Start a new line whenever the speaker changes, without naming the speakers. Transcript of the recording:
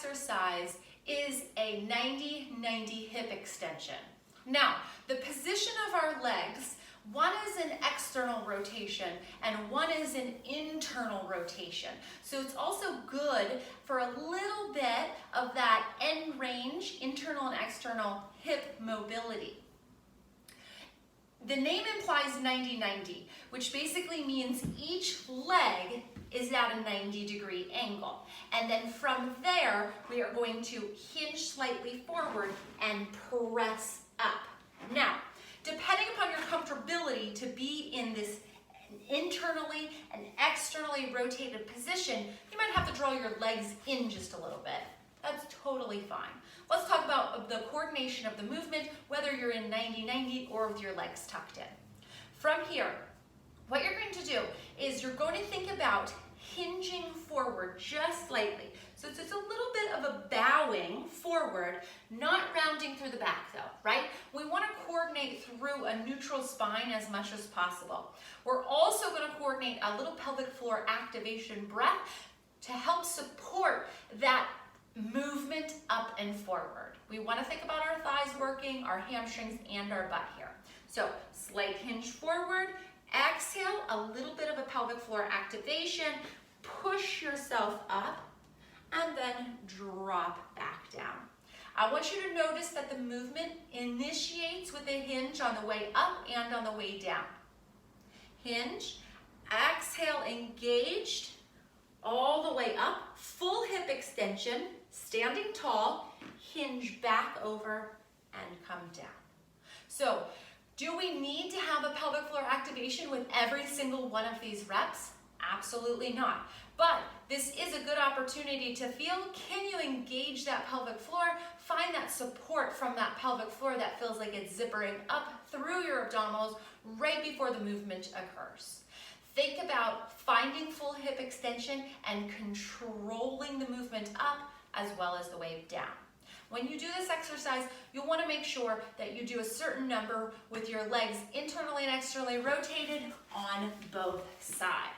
exercise is a 90-90 hip extension. Now, the position of our legs, one is an external rotation and one is an internal rotation. So it's also good for a little bit of that end range, internal and external hip mobility. The name implies 90-90, which basically means each leg is at a 90-degree angle. And then from there, we are going to hinge slightly forward and press up. Now, depending upon your comfortability to be in this internally and externally rotated position, you might have to draw your legs in just a little bit. That's totally fine. Let's talk about the coordination of the movement, whether you're in 90-90 or with your legs tucked in. From here, what you're going to do is you're going to think about hinging forward just slightly. So it's just a little bit of a bowing forward, not rounding through the back though, right? We want to coordinate through a neutral spine as much as possible. We're also going to coordinate a little pelvic floor activation breath to help support that movement up and forward. We want to think about our thighs working, our hamstrings, and our butt here. So slight hinge forward, exhale, a little bit of a pelvic floor activation, push yourself up, and then drop back down. I want you to notice that the movement initiates with a hinge on the way up and on the way down. Hinge, exhale, engaged, all the way up, full hip extension, standing tall, hinge back over and come down. So, do we need to have a pelvic floor activation with every single one of these reps? Absolutely not. But this is a good opportunity to feel, can you engage that pelvic floor? Find that support from that pelvic floor that feels like it's zippering up through your abdominals right before the movement occurs. Think about finding full hip extension and controlling the movement up as well as the wave down. When you do this exercise, you'll want to make sure that you do a certain number with your legs internally and externally rotated on both sides.